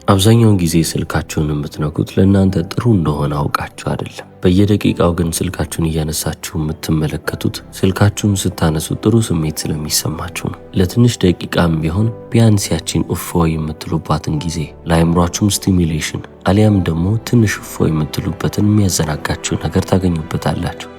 አብዛኛውን ጊዜ ስልካችሁን የምትነኩት ለእናንተ ጥሩ እንደሆነ አውቃችሁ አይደለም። በየደቂቃው ግን ስልካችሁን እያነሳችሁ የምትመለከቱት ስልካችሁን ስታነሱ ጥሩ ስሜት ስለሚሰማችሁ ነው። ለትንሽ ደቂቃም ቢሆን ቢያንስ ያቺን እፎይ የምትሉባትን ጊዜ ለአይምሯችሁም ስቲሙሌሽን አሊያም ደግሞ ትንሽ እፎይ የምትሉበትን የሚያዘናጋችሁ ነገር ታገኙበታላችሁ።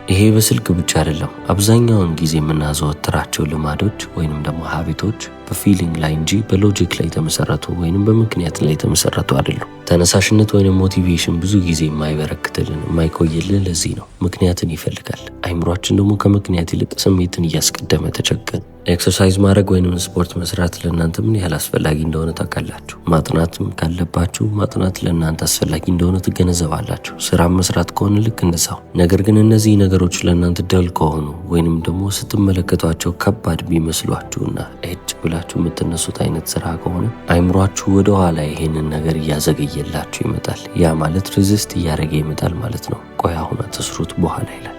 ይሄ በስልክ ብቻ አይደለም። አብዛኛውን ጊዜ የምናዘወትራቸው ልማዶች ወይንም ደግሞ ሀቢቶች በፊሊንግ ላይ እንጂ በሎጂክ ላይ የተመሰረቱ ወይንም በምክንያት ላይ የተመሰረቱ አይደሉም። ተነሳሽነት ወይንም ሞቲቬሽን ብዙ ጊዜ የማይበረክትልን የማይቆይልን ለዚህ ነው። ምክንያትን ይፈልጋል። አይምሯችን ደግሞ ከምክንያት ይልቅ ስሜትን እያስቀደመ ተቸገረ። ኤክሰርሳይዝ ማድረግ ወይንም ስፖርት መስራት ለእናንተ ምን ያህል አስፈላጊ እንደሆነ ታውቃላችሁ። ማጥናትም ካለባችሁ ማጥናት ለእናንተ አስፈላጊ እንደሆነ ትገነዘባላችሁ። ስራም መስራት ከሆነ ልክ እንደዛው። ነገር ግን እነዚህ ነገሮች ለእናንተ ደል ከሆኑ ወይንም ደግሞ ስትመለከቷቸው ከባድ ቢመስሏችሁና እጅ ብላችሁ የምትነሱት አይነት ስራ ከሆነ አይምሯችሁ ወደ ኋላ ይሄንን ነገር እያዘገየላችሁ ይመጣል። ያ ማለት ሬዚስት እያደረገ ይመጣል ማለት ነው። ቆይ አሁን አትስሩት በኋላ ይላል።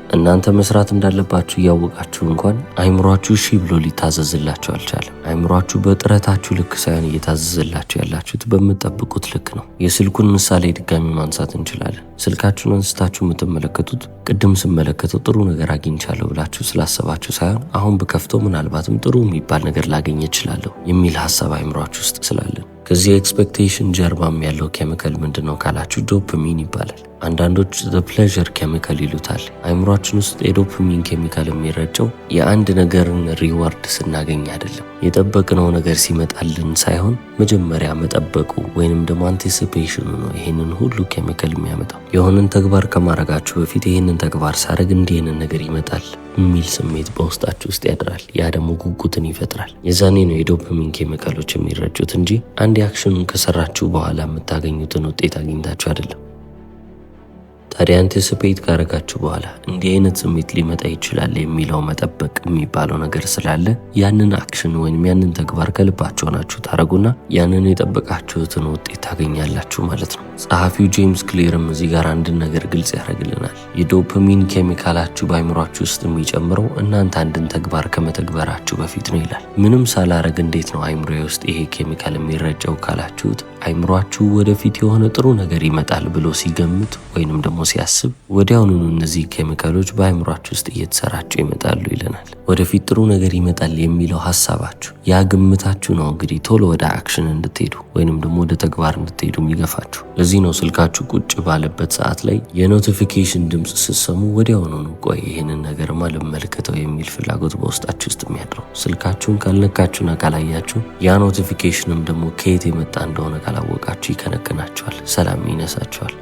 እናንተ መስራት እንዳለባችሁ እያወቃችሁ እንኳን አይምሯችሁ እሺ ብሎ ሊታዘዝላችሁ አልቻለም። አይምሯችሁ በጥረታችሁ ልክ ሳይሆን እየታዘዝላችሁ ያላችሁት በምትጠብቁት ልክ ነው። የስልኩን ምሳሌ ድጋሚ ማንሳት እንችላለን። ስልካችሁን አንስታችሁ የምትመለከቱት ቅድም ስመለከተው ጥሩ ነገር አግኝቻለሁ ብላችሁ ስላሰባችሁ ሳይሆን አሁን ብከፍተው ምናልባትም ጥሩ የሚባል ነገር ላገኝ እችላለሁ የሚል ሀሳብ አይምሯችሁ ውስጥ ስላለን ከዚህ ኤክስፔክቴሽን ጀርባም ያለው ኬሚካል ምንድን ነው ካላችሁ ዶፓሚን ይባላል። አንዳንዶች ፕሌዠር ኬሚካል ይሉታል። አይምሯችን ውስጥ የዶፓሚን ኬሚካል የሚረጨው የአንድ ነገርን ሪዋርድ ስናገኝ አይደለም፣ የጠበቅነው ነገር ሲመጣልን ሳይሆን መጀመሪያ መጠበቁ ወይንም ደግሞ አንቲሲፔሽኑ ነው ይሄንን ሁሉ ኬሚካል የሚያመጣው። የሆነን ተግባር ከማድረጋችሁ በፊት ይሄንን ተግባር ሳረግ እንዲህንን ነገር ይመጣል የሚል ስሜት በውስጣችሁ ውስጥ ያድራል። ያ ደግሞ ጉጉትን ይፈጥራል። የዛኔ ነው የዶፓሚን ኬሚካሎች የሚረጩት እንጂ አንድ አክሽኑን ከሰራችሁ በኋላ የምታገኙትን ውጤት አግኝታችሁ አይደለም። ታዲያ አንቲሲፔት ካረጋችሁ በኋላ እንዲህ አይነት ስሜት ሊመጣ ይችላል የሚለው መጠበቅ የሚባለው ነገር ስላለ ያንን አክሽን ወይም ያንን ተግባር ከልባችሁ ሆናችሁ ታረጉና ያንን የጠበቃችሁትን ውጤት ታገኛላችሁ ማለት ነው። ጸሐፊው ጄምስ ክሊርም እዚህ ጋር አንድን ነገር ግልጽ ያደርግልናል። የዶፓሚን ኬሚካላችሁ በአይምሯችሁ ውስጥ የሚጨምረው እናንተ አንድን ተግባር ከመተግበራችሁ በፊት ነው ይላል። ምንም ሳላረግ እንዴት ነው አይምሮዬ ውስጥ ይሄ ኬሚካል የሚረጨው ካላችሁት አይምሯችሁ ወደፊት የሆነ ጥሩ ነገር ይመጣል ብሎ ሲገምት ወይንም ደግሞ ሲያስብ ወዲያውኑ እነዚህ ኬሚካሎች በአይምሯችሁ ውስጥ እየተሰራጩ ይመጣሉ ይለናል። ወደፊት ጥሩ ነገር ይመጣል የሚለው ሐሳባችሁ ያ ግምታችሁ ነው እንግዲህ ቶሎ ወደ አክሽን እንድትሄዱ ወይንም ደግሞ ወደ ተግባር እንድትሄዱ የሚገፋችሁ። ለዚህ ነው ስልካችሁ ቁጭ ባለበት ሰዓት ላይ የኖቲፊኬሽን ድምፅ ስትሰሙ ወዲያውኑ ነው ቆይ ይሄንን ነገርማ ልመልከተው የሚል ፍላጎት በውስጣችሁ ውስጥ የሚያድረው። ስልካችሁን ካልነካችሁና ካላያችሁ ያ ኖቲፊኬሽንም ደግሞ ከየት የመጣ እንደሆነ ካላወቃችሁ ይከነክናችኋል፣ ሰላም ይነሳችኋል።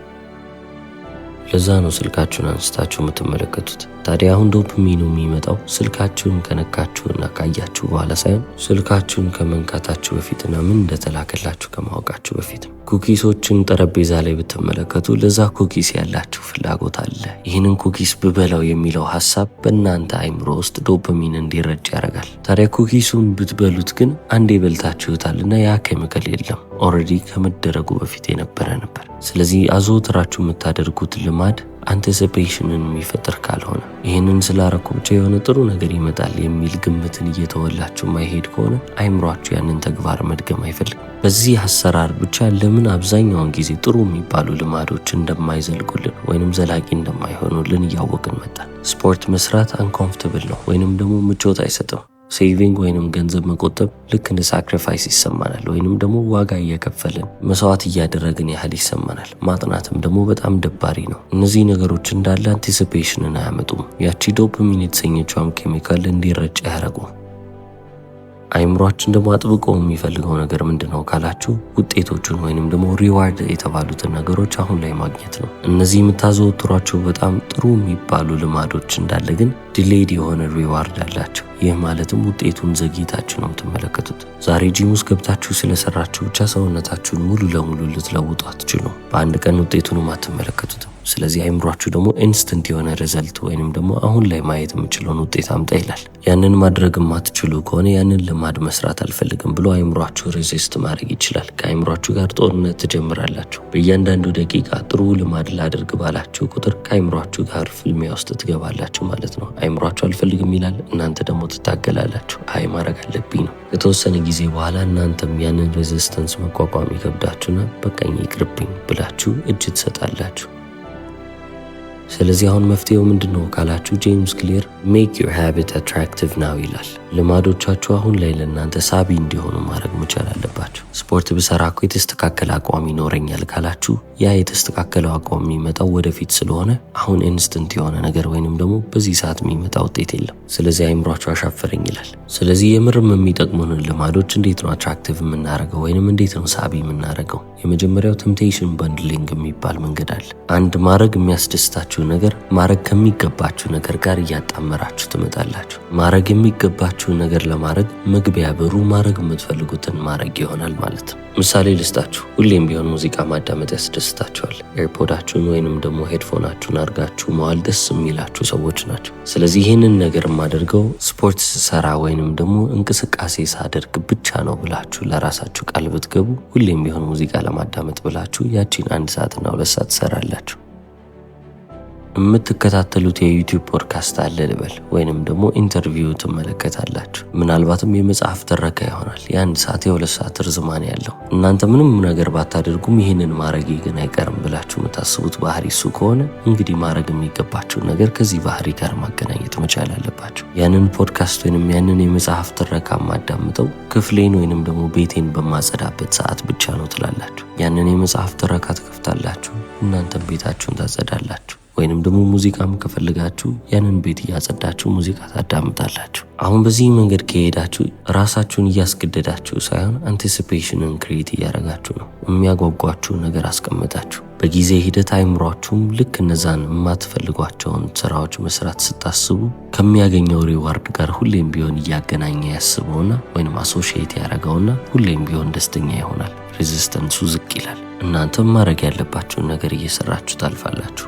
ለዛ ነው ስልካችሁን አንስታችሁ የምትመለከቱት። ታዲያ አሁን ዶፓሚኑ የሚመጣው ስልካችሁን ከነካችሁና ካያችሁ በኋላ ሳይሆን ስልካችሁን ከመንካታችሁ በፊትና ምን እንደተላከላችሁ ከማወቃችሁ በፊት። ኩኪሶችን ጠረጴዛ ላይ ብትመለከቱ ለዛ ኩኪስ ያላችሁ ፍላጎት አለ። ይህንን ኩኪስ ብበላው የሚለው ሀሳብ በእናንተ አይምሮ ውስጥ ዶፓሚን እንዲረጭ ያደርጋል። ታዲያ ኩኪሱን ብትበሉት ግን አንዴ በልታችሁታልና ያ ኬሚካል የለም፣ ኦልሬዲ ከመደረጉ በፊት የነበረ ነበር። ስለዚህ አዘውትራችሁ የምታደርጉት ልማድ አንቲሲፔሽንን የሚፈጥር ካልሆነ ይህንን ስላረኩ ብቻ የሆነ ጥሩ ነገር ይመጣል የሚል ግምትን እየተወላችሁ ማይሄድ ከሆነ አይምሯችሁ ያንን ተግባር መድገም አይፈልግም። በዚህ አሰራር ብቻ ለምን አብዛኛውን ጊዜ ጥሩ የሚባሉ ልማዶች እንደማይዘልቁልን ወይንም ዘላቂ እንደማይሆኑልን እያወቅን መጣን። ስፖርት መስራት አንኮምፎርታብል ነው ወይንም ደግሞ ምቾት አይሰጥም። ሴቪንግ ወይንም ገንዘብ መቆጠብ ልክ እንደ ሳክሪፋይስ ይሰማናል ወይንም ደግሞ ዋጋ እየከፈልን መስዋዕት እያደረግን ያህል ይሰማናል። ማጥናትም ደግሞ በጣም ደባሪ ነው። እነዚህ ነገሮች እንዳለ አንቲሲፔሽንን አያመጡም። ያቺ ዶፓሚን የተሰኘችውም ኬሚካል እንዲረጭ አያረጉም። አይምሯችን ደግሞ አጥብቆ የሚፈልገው ነገር ምንድነው ካላችሁ ውጤቶቹን ወይንም ደግሞ ሪዋርድ የተባሉትን ነገሮች አሁን ላይ ማግኘት ነው። እነዚህ የምታዘወትሯቸው በጣም ጥሩ የሚባሉ ልማዶች እንዳለ ግን ዲሌይድ የሆነ ሪዋርድ አላቸው። ይህ ማለትም ውጤቱን ዘግይታችሁ ነው የምትመለከቱት። ዛሬ ጂም ውስጥ ገብታችሁ ስለሰራችሁ ብቻ ሰውነታችሁን ሙሉ ለሙሉ ልትለውጡ አትችሉም። በአንድ ቀን ውጤቱንም አትመለከቱትም። ስለዚህ አይምሯችሁ ደግሞ ኢንስተንት የሆነ ሪዘልት ወይንም ደግሞ አሁን ላይ ማየት የምችለውን ውጤት አምጣ ይላል። ያንን ማድረግ የማትችሉ ከሆነ ያንን ልማድ መስራት አልፈልግም ብሎ አይምሯችሁ ሬዚስት ማድረግ ይችላል። ከአይምሯችሁ ጋር ጦርነት ትጀምራላችሁ። በእያንዳንዱ ደቂቃ ጥሩ ልማድ ላድርግ ባላችሁ ቁጥር ከአይምሯችሁ ጋር ፍልሚያ ውስጥ ትገባላችሁ ማለት ነው። አይምሯችሁ አልፈልግም ይላል፣ እናንተ ደግሞ ትታገላላችሁ። አይ ማድረግ አለብኝ ነው። ከተወሰነ ጊዜ በኋላ እናንተም ያንን ሬዚስተንስ መቋቋም ይከብዳችሁና በቃኝ ይቅርብኝ ብላችሁ እጅ ትሰጣላችሁ። ስለዚህ አሁን መፍትሄው ምንድነው ካላችሁ ጄምስ ክሊር ሜክ ዩር ሃቢት አትራክቲቭ ናው ይላል። ልማዶቻችሁ አሁን ላይ ለእናንተ ሳቢ እንዲሆኑ ማድረግ መቻል አለባችሁ። ስፖርት ብሰራ እኮ የተስተካከለ አቋም ይኖረኛል ካላችሁ ያ የተስተካከለው አቋም የሚመጣው ወደፊት ስለሆነ አሁን ኢንስተንት የሆነ ነገር ወይንም ደግሞ በዚህ ሰዓት የሚመጣ ውጤት የለም። ስለዚህ አይምሯችሁ አሻፈረኝ ይላል። ስለዚህ የምርም የሚጠቅሙንን ልማዶች እንዴት ነው አትራክቲቭ የምናደርገው ወይንም እንዴት ነው ሳቢ የምናደርገው? የመጀመሪያው ቴምፕቴሽን ባንድሊንግ የሚባል መንገድ አለ። አንድ ማድረግ የሚያስደስታችሁ ነገር ማድረግ ከሚገባችሁ ነገር ጋር እያጣመራችሁ ትመጣላችሁ። ማድረግ የሚገባችሁ ነገር ለማድረግ መግቢያ በሩ ማድረግ የምትፈልጉትን ማድረግ ይሆናል ማለት ነው። ምሳሌ ልስጣችሁ። ሁሌም ቢሆን ሙዚቃ ማዳመጥ ያስደስታችኋል። ኤርፖዳችሁን ወይንም ደግሞ ሄድፎናችሁን አድርጋችሁ መዋል ደስ የሚላችሁ ሰዎች ናቸው። ስለዚህ ይህንን ነገር የማደርገው ስፖርት ስሰራ ወይንም ደግሞ እንቅስቃሴ ሳደርግ ብቻ ነው ብላችሁ ለራሳችሁ ቃል ብትገቡ ሁሌም ቢሆን ሙዚቃ ለማዳመጥ ብላችሁ ያቺን 1 ሰዓትና 2 ሰዓት ትሰራላችሁ። የምትከታተሉት የዩቲዩብ ፖድካስት አለ ልበል ወይንም ደግሞ ኢንተርቪው ትመለከታላችሁ። ምናልባትም የመጽሐፍ ትረካ ይሆናል። የ1 ሰዓት የ2 ሰዓት ርዝማኔ ያለው እናንተ ምንም ነገር ባታደርጉም ይህንን ማድረግ ግን አይቀርም ብላችሁ የምታስቡት ባህሪ እሱ ከሆነ እንግዲህ ማድረግ የሚገባችሁ ነገር ከዚህ ባህሪ ጋር ማገናኘት መቻል አለባችሁ። ያንን ፖድካስት ወይንም ያንን የመጽሐፍ ትረካ ማዳምጠው ክፍሌን ወይንም ደግሞ ቤቴን በማጸዳበት ሰዓት ብቻ ነው ትላላችሁ። ያንን የመጽሐፍ ትረካ ትከፍታላችሁ፣ እናንተ ቤታችሁን ታጸዳላችሁ። ወይንም ደግሞ ሙዚቃም ከፈልጋችሁ ያንን ቤት እያጸዳችሁ ሙዚቃ ታዳምጣላችሁ። አሁን በዚህ መንገድ ከሄዳችሁ ራሳችሁን እያስገደዳችሁ ሳይሆን አንቲሲፔሽንን ክሬት እያደረጋችሁ ነው። የሚያጓጓችሁ ነገር አስቀምጣችሁ በጊዜ ሂደት አይምሯችሁም ልክ እነዛን የማትፈልጓቸውን ስራዎች መስራት ስታስቡ ከሚያገኘው ሪዋርድ ጋር ሁሌም ቢሆን እያገናኘ ያስበውና ወይንም አሶሺየት ያደረገውና ሁሌም ቢሆን ደስተኛ ይሆናል። ሬዚስተንሱ ዝቅ ይላል። እናንተም ማድረግ ያለባችሁን ነገር እየሰራችሁ ታልፋላችሁ።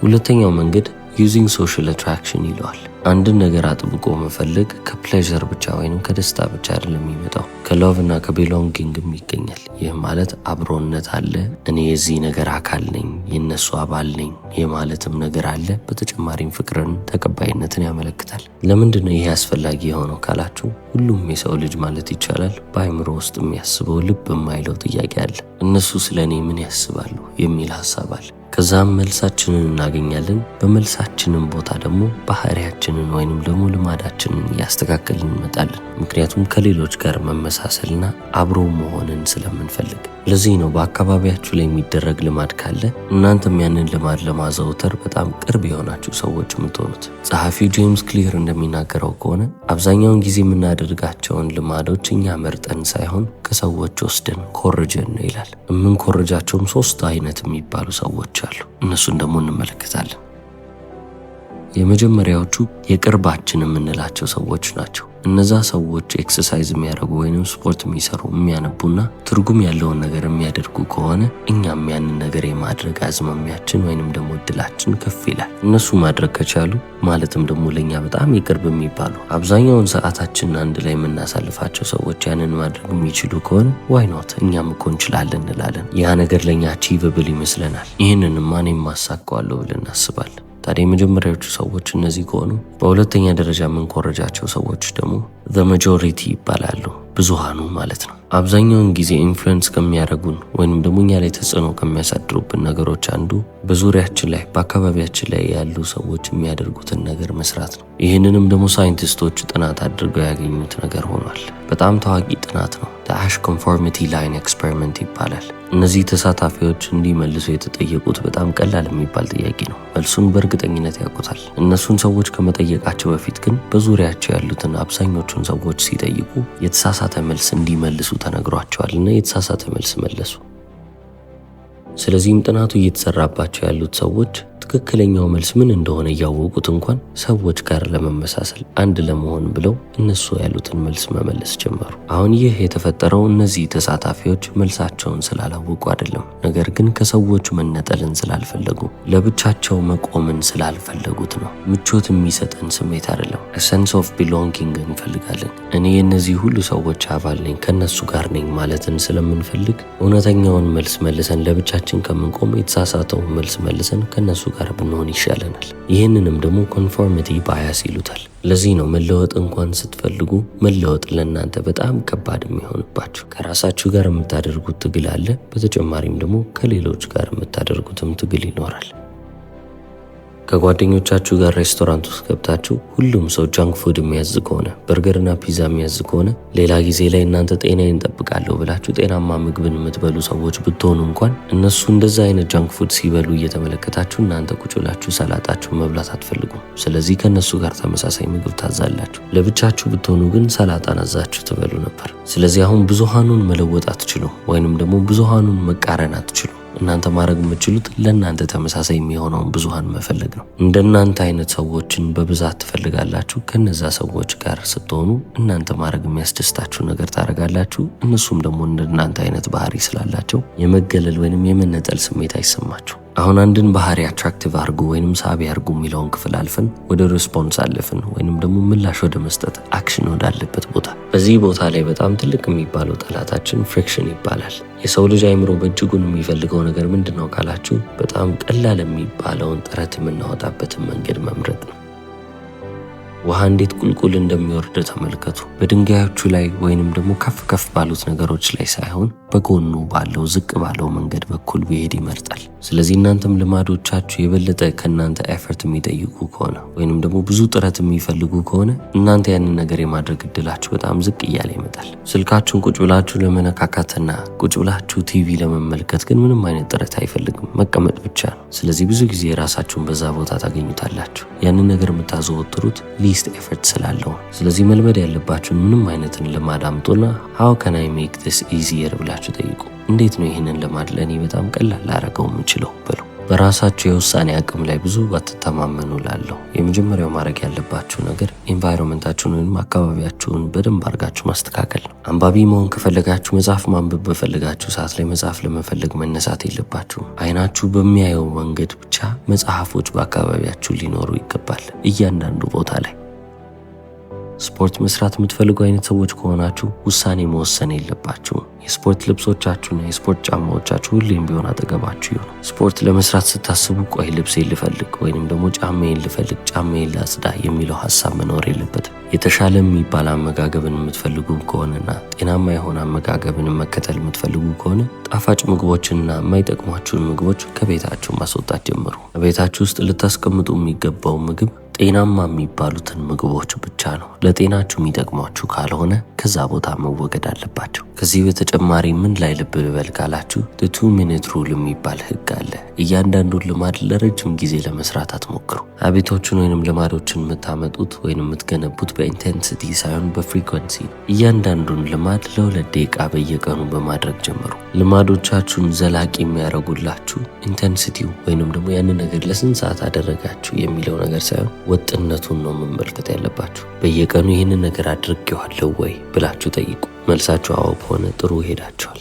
ሁለተኛው መንገድ ዩዚንግ ሶሻል አትራክሽን ይለዋል። አንድን ነገር አጥብቆ መፈለግ ከፕሌዠር ብቻ ወይንም ከደስታ ብቻ አይደለም የሚመጣው፣ ከሎቭ እና ከቢሎንጊንግም ይገኛል። ይህ ማለት አብሮነት አለ፣ እኔ የዚህ ነገር አካል ነኝ፣ የነሱ አባል ነኝ የማለትም ነገር አለ። በተጨማሪም ፍቅርን፣ ተቀባይነትን ያመለክታል። ለምንድን ነው ይሄ አስፈላጊ የሆነው ካላችሁ ሁሉም የሰው ልጅ ማለት ይቻላል በአይምሮ ውስጥ የሚያስበው ልብ የማይለው ጥያቄ አለ። እነሱ ስለ እኔ ምን ያስባሉ የሚል ሀሳብ አለ። ከዛም መልሳችንን እናገኛለን። በመልሳችንን ቦታ ደግሞ ባህሪያችንን ወይንም ደግሞ ልማዳችንን እያስተካከልን እንመጣለን። ምክንያቱም ከሌሎች ጋር መመሳሰልና አብሮ መሆንን ስለምንፈልግ። ለዚህ ነው በአካባቢያችሁ ላይ የሚደረግ ልማድ ካለ እናንተም ያንን ልማድ ለማዘውተር በጣም ቅርብ የሆናችሁ ሰዎች የምትሆኑት። ጸሐፊው ጄምስ ክሊር እንደሚናገረው ከሆነ አብዛኛውን ጊዜ የምናደርጋቸውን ልማዶች እኛ መርጠን ሳይሆን ከሰዎች ወስደን ኮርጀን ነው ይላል። የምንኮርጃቸውም 3 አይነት የሚባሉ ሰዎች አሉ። እነሱን ደግሞ እንመለከታለን። የመጀመሪያዎቹ የቅርባችን የምንላቸው ሰዎች ናቸው። እነዛ ሰዎች ኤክሰርሳይዝ የሚያደርጉ ወይንም ስፖርት የሚሰሩ የሚያነቡና ትርጉም ያለውን ነገር የሚያደርጉ ከሆነ እኛም ያንን ነገር የማድረግ አዝማሚያችን ወይንም ደግሞ እድላችን ከፍ ይላል። እነሱ ማድረግ ከቻሉ ማለትም ደግሞ ለኛ በጣም የቅርብ የሚባሉ አብዛኛውን ሰዓታችን አንድ ላይ የምናሳልፋቸው ሰዎች ያንን ማድረግ የሚችሉ ከሆነ ዋይ ኖት እኛም እኮ እንችላለን እንላለን። ያ ነገር ለኛ አቺቨብል ይመስለናል። ይህንንማ እኔም ማሳካዋለሁ ብለን እናስባለን። ታዲያ የመጀመሪያዎቹ ሰዎች እነዚህ ከሆኑ በሁለተኛ ደረጃ የምንኮረጃቸው ሰዎች ደግሞ the majority ይባላሉ። ብዙሃኑ ማለት ነው። አብዛኛውን ጊዜ ኢንፍሉዌንስ ከሚያደርጉን ወይንም ደግሞ እኛ ላይ ተጽዕኖ ከሚያሳድሩብን ነገሮች አንዱ በዙሪያችን ላይ በአካባቢያችን ላይ ያሉ ሰዎች የሚያደርጉትን ነገር መስራት ነው። ይህንንም ደግሞ ሳይንቲስቶች ጥናት አድርገው ያገኙት ነገር ሆኗል። በጣም ታዋቂ ጥናት ነው። አሽ ኮንፎርሚቲ ላይን ኤክስፐሪመንት ይባላል። እነዚህ ተሳታፊዎች እንዲመልሱ የተጠየቁት በጣም ቀላል የሚባል ጥያቄ ነው። መልሱን በእርግጠኝነት ያውቁታል። እነሱን ሰዎች ከመጠየቃቸው በፊት ግን በዙሪያቸው ያሉትን አብዛኞቹን ሰዎች ሲጠይቁ የተሳሳተ መልስ እንዲመልሱ ተነግሯቸዋልና የተሳሳተ መልስ መለሱ። ስለዚህም ጥናቱ እየተሰራባቸው ያሉት ሰዎች ትክክለኛው መልስ ምን እንደሆነ እያወቁት እንኳን ሰዎች ጋር ለመመሳሰል አንድ ለመሆን ብለው እነሱ ያሉትን መልስ መመለስ ጀመሩ። አሁን ይህ የተፈጠረው እነዚህ ተሳታፊዎች መልሳቸውን ስላላወቁ አይደለም፣ ነገር ግን ከሰዎች መነጠልን ስላልፈለጉ ለብቻቸው መቆምን ስላልፈለጉት ነው። ምቾት የሚሰጠን ስሜት አይደለም። ሴንስ ኦፍ ቢሎንጊንግ እንፈልጋለን። እኔ የእነዚህ ሁሉ ሰዎች አባል ነኝ፣ ከነሱ ጋር ነኝ ማለትን ስለምንፈልግ እውነተኛውን መልስ መልሰን ለብቻችን ከጎናችን ከምንቆም የተሳሳተውን መልስ መልሰን ከነሱ ጋር ብንሆን ይሻለናል። ይህንንም ደግሞ ኮንፎርሚቲ ባያስ ይሉታል። ለዚህ ነው መለወጥ እንኳን ስትፈልጉ መለወጥ ለእናንተ በጣም ከባድ የሚሆንባችሁ። ከራሳችሁ ጋር የምታደርጉት ትግል አለ። በተጨማሪም ደግሞ ከሌሎች ጋር የምታደርጉትም ትግል ይኖራል። ከጓደኞቻችሁ ጋር ሬስቶራንት ውስጥ ገብታችሁ ሁሉም ሰው ጃንክ ፉድ የሚያዝ ከሆነ በርገርና ፒዛ የሚያዝ ከሆነ ሌላ ጊዜ ላይ እናንተ ጤናዬን እንጠብቃለሁ ብላችሁ ጤናማ ምግብን የምትበሉ ሰዎች ብትሆኑ እንኳን እነሱ እንደዛ አይነት ጃንክ ፉድ ሲበሉ እየተመለከታችሁ እናንተ ቁጭ ብላችሁ ሰላጣችሁ መብላት አትፈልጉም። ስለዚህ ከነሱ ጋር ተመሳሳይ ምግብ ታዛላችሁ። ለብቻችሁ ብትሆኑ ግን ሰላጣን አዛችሁ ትበሉ ነበር። ስለዚህ አሁን ብዙሃኑን መለወጥ አትችሉም፣ ወይንም ደግሞ ብዙሃኑን መቃረን አትችሉም። እናንተ ማድረግ የምትችሉት ለእናንተ ተመሳሳይ የሚሆነውን ብዙሃን መፈለግ ነው። እንደናንተ አይነት ሰዎችን በብዛት ትፈልጋላችሁ። ከነዛ ሰዎች ጋር ስትሆኑ እናንተ ማድረግ የሚያስደስታችሁ ነገር ታደርጋላችሁ። እነሱም ደግሞ እንደናንተ አይነት ባህሪ ስላላቸው የመገለል ወይንም የመነጠል ስሜት አይሰማችሁ። አሁን አንድን ባህሪ አትራክቲቭ አድርጉ ወይንም ሳቢ አድርጉ የሚለውን ክፍል አልፈን ወደ ሪስፖንስ አለፍን፣ ወይንም ደግሞ ምላሽ ወደ መስጠት አክሽን ወዳለበት ቦታ። በዚህ ቦታ ላይ በጣም ትልቅ የሚባለው ጠላታችን ፍሪክሽን ይባላል። የሰው ልጅ አይምሮ በእጅጉን የሚፈልገው ነገር ምንድን ነው ካላችሁ፣ በጣም ቀላል የሚባለውን ጥረት የምናወጣበትን መንገድ መምረጥ ነው። ውሃ እንዴት ቁልቁል እንደሚወርድ ተመልከቱ። በድንጋዮቹ ላይ ወይንም ደግሞ ከፍ ከፍ ባሉት ነገሮች ላይ ሳይሆን በጎኑ ባለው ዝቅ ባለው መንገድ በኩል ቢሄድ ይመርጣል። ስለዚህ እናንተም ልማዶቻችሁ የበለጠ ከእናንተ ኤፈርት የሚጠይቁ ከሆነ ወይንም ደግሞ ብዙ ጥረት የሚፈልጉ ከሆነ እናንተ ያንን ነገር የማድረግ እድላችሁ በጣም ዝቅ እያለ ይመጣል። ስልካችሁን ቁጭ ብላችሁ ለመነካካትና ቁጭ ብላችሁ ቲቪ ለመመልከት ግን ምንም አይነት ጥረት አይፈልግም፣ መቀመጥ ብቻ ነው። ስለዚህ ብዙ ጊዜ ራሳችሁን በዛ ቦታ ታገኙታላችሁ። ያንን ነገር የምታዘወትሩት ሊስት ኤፈርት ስላለው። ስለዚህ መልመድ ያለባችሁን ምንም አይነትን ልማድ አምጡና ሃው ካን አይ ሜክ ዲስ ኢዚየር ብላችሁ ጠይቁ። እንዴት ነው ይህንን ልማድ ለእኔ በጣም ቀላል ላደርገው የምችለው በሉ። በራሳችሁ የውሳኔ አቅም ላይ ብዙ ባትተማመኑ ላለሁ የመጀመሪያው ማድረግ ያለባችሁ ነገር ኤንቫይሮንመንታችሁን ወይም አካባቢያችሁን በደንብ አድርጋችሁ ማስተካከል ነው። አንባቢ መሆን ከፈለጋችሁ መጽሐፍ ማንበብ በፈለጋችሁ ሰዓት ላይ መጽሐፍ ለመፈለግ መነሳት የለባችሁም። አይናችሁ በሚያየው መንገድ ብቻ መጽሐፎች በአካባቢያችሁ ሊኖሩ ይገባል፣ እያንዳንዱ ቦታ ላይ። ስፖርት መስራት የምትፈልጉ አይነት ሰዎች ከሆናችሁ ውሳኔ መወሰን የለባችሁም። የስፖርት ልብሶቻችሁና የስፖርት ጫማዎቻችሁ ሁሌም ቢሆን አጠገባችሁ ይሁኑ። ስፖርት ለመስራት ስታስቡ ቆይ ልብሴን ልፈልግ ወይንም ደግሞ ጫማዬን ልፈልግ፣ ጫማዬን ላጽዳ የሚለው ሀሳብ መኖር የለበትም። የተሻለ የሚባል አመጋገብን የምትፈልጉ ከሆነና ጤናማ የሆነ አመጋገብን መከተል የምትፈልጉ ከሆነ ጣፋጭ ምግቦችንና የማይጠቅሟችሁን ምግቦች ከቤታችሁ ማስወጣት ጀምሩ። ቤታችሁ ውስጥ ልታስቀምጡ የሚገባው ምግብ ጤናማ የሚባሉትን ምግቦች ብቻ ነው። ለጤናችሁ የሚጠቅሟችሁ ካልሆነ ከዛ ቦታ መወገድ አለባቸው። ከዚህ በተጨማሪ ምን ላይ ልብ ልበል ካላችሁ 2 ሚኒት ሩል የሚባል ህግ አለ። እያንዳንዱን ልማድ ለረጅም ጊዜ ለመስራት አትሞክሩ። ሀቢቶችን ወይንም ልማዶችን የምታመጡት ወይንም የምትገነቡት በኢንቴንሲቲ ሳይሆን በፍሪኩዌንሲ ነው። እያንዳንዱን ልማድ ለ2 ደቂቃ በየቀኑ በማድረግ ጀምሩ። ልማዶቻችሁን ዘላቂ የሚያደርጉላችሁ ኢንቴንሲቲው ወይንም ደግሞ ያንን ነገር ለስንት ሰዓት አደረጋችሁ የሚለው ነገር ሳይሆን ወጥነቱን ነው መመልከት ያለባችሁ። በየቀኑ ይህንን ነገር አድርጌዋለሁ ወይ ብላችሁ ጠይቁ። መልሳችሁ አዎ ከሆነ ጥሩ ሄዳችኋል።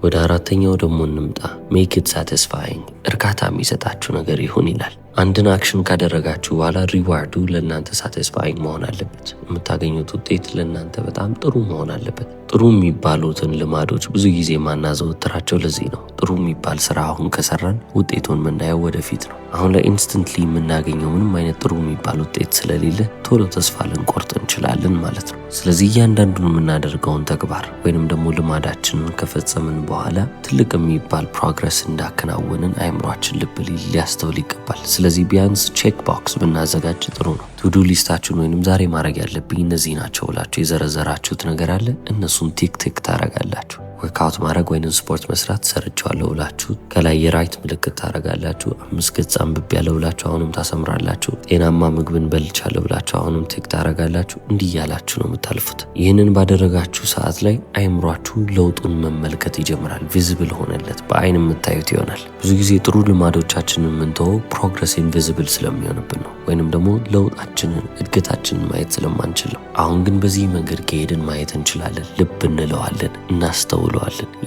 ወደ አራተኛው ደግሞ እንምጣ። ሜክ ኢት ሳቲስፋይንግ፣ እርካታ የሚሰጣችሁ ነገር ይሁን ይላል። አንድን አክሽን ካደረጋችሁ በኋላ ሪዋርዱ ለእናንተ ሳቲስፋይንግ መሆን አለበት። የምታገኙት ውጤት ለእናንተ በጣም ጥሩ መሆን አለበት። ጥሩ የሚባሉትን ልማዶች ብዙ ጊዜ ማናዘወትራቸው ለዚህ ነው። ጥሩ የሚባል ስራ አሁን ከሰራን ውጤቱን የምናየው ወደፊት ነው። አሁን ላይ ኢንስተንትሊ የምናገኘው ምንም አይነት ጥሩ የሚባል ውጤት ስለሌለ ቶሎ ተስፋ ልንቆርጥ እንችላለን ማለት ነው። ስለዚህ እያንዳንዱን የምናደርገውን ተግባር ወይንም ደግሞ ልማዳችንን ከፈጸምን በኋላ ትልቅ የሚባል ፕሮግረስ እንዳከናወንን አይምሯችን ልብ ሊያስተውል ይገባል። ስለዚህ ቢያንስ ቼክ ቦክስ ብናዘጋጅ ጥሩ ነው። ቱዱ ሊስታችሁን ወይንም ዛሬ ማድረግ ያለብኝ እነዚህ ናቸው ብላችሁ የዘረዘራችሁት ነገር አለ። እነሱን ቲክ ቲክ ታረጋላችሁ። ወርክአውት ማድረግ ወይንም ስፖርት መስራት ሰርቻለሁ ብላችሁ ከላይ የራይት ምልክት ታረጋላችሁ። 5 ገጽ አንብቤ ያለው ብላችሁ አሁንም ታሰምራላችሁ። ጤናማ ምግብን በልቻለሁ ብላችሁ አሁንም ቲክ ታረጋላችሁ። እንዲህ ያላችሁ ነው የምታልፉት። ይህንን ባደረጋችሁ ሰዓት ላይ አይምሯችሁ ለውጡን መመልከት ይጀምራል። ቪዚብል ሆነለት፣ በአይን የምታዩት ይሆናል። ብዙ ጊዜ ጥሩ ልማዶቻችንን የምንተወው ፕሮግረስ ኢንቪዚብል ስለሚሆንብን ነው፣ ወይንም ደግሞ ለውጣችንን እድገታችንን ማየት ስለማንችል ነው። አሁን ግን በዚህ መንገድ ከሄድን ማየት እንችላለን፣ ልብ እንለዋለን፣ እናስተውለዋለን።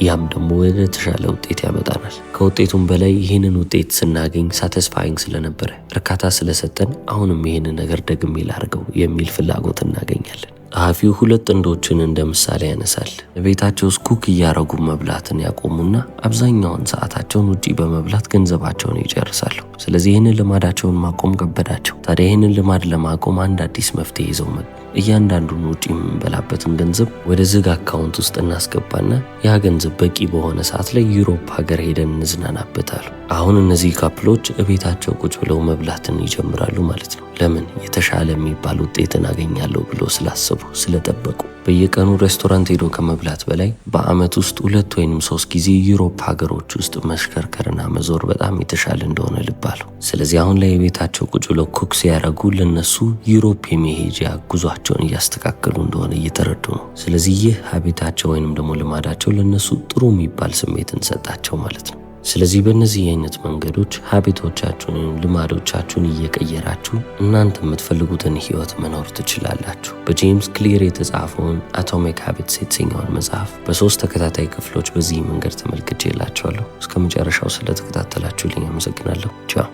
ያም ደግሞ ወደ ተሻለ ውጤት ያመጣናል። ከውጤቱም በላይ ይህንን ውጤት ስናገኝ ሳቲስፋይንግ ስለነበረ እርካታ ስለሰጠን አሁንም ይህንን ነገር ደግሜ ላድርገው የሚል ፍላጎት እናገኛለን። ጸሐፊው ሁለት ጥንዶችን እንደ ምሳሌ ያነሳል። ቤታቸው ውስጥ ኩክ እያረጉ መብላትን ያቆሙና አብዛኛውን ሰዓታቸውን ውጪ በመብላት ገንዘባቸውን ይጨርሳሉ። ስለዚህ ይህንን ልማዳቸውን ማቆም ከበዳቸው። ታዲያ ይህንን ልማድ ለማቆም አንድ አዲስ መፍትሄ ይዘው መጡ። እያንዳንዱን ውጪ የምንበላበትን ገንዘብ ወደ ዝግ አካውንት ውስጥ እናስገባና ያ ገንዘብ በቂ በሆነ ሰዓት ላይ ዩሮፕ ሀገር ሄደን እንዝናናበታሉ። አሁን እነዚህ ካፕሎች እቤታቸው ቁጭ ብለው መብላትን ይጀምራሉ ማለት ነው። ለምን? የተሻለ የሚባል ውጤትን አገኛለሁ ብሎ ስላሰቡ ስለጠበቁ። በየቀኑ ሬስቶራንት ሄዶ ከመብላት በላይ በአመት ውስጥ 2 ወይም 3 ጊዜ ዩሮፕ ሀገሮች ውስጥ መሽከርከርና መዞር በጣም የተሻለ እንደሆነ ልብ አለው። ስለዚህ አሁን ላይ የቤታቸው ቁጭ ብለው ኩክ ሲያደርጉ ለነሱ ዩሮፕ የመሄጃ ጉዟቸውን እያስተካከሉ እንደሆነ እየተረዱ ነው። ስለዚህ ይህ ሀቢታቸው ወይንም ደግሞ ልማዳቸው ለነሱ ጥሩ የሚባል ስሜትን ሰጣቸው ማለት ነው። ስለዚህ በእነዚህ አይነት መንገዶች ሀቢቶቻችሁን ወይም ልማዶቻችሁን እየቀየራችሁ እናንተ የምትፈልጉትን ህይወት መኖር ትችላላችሁ። በጄምስ ክሊር የተጻፈውን አቶሚክ ሃቢትስ የተሰኘውን መጽሐፍ በ3 ተከታታይ ክፍሎች በዚህ መንገድ ተመልክቼላችኋለሁ። እስከ መጨረሻው ስለተከታተላችሁልኝ አመሰግናለሁ። ቻው።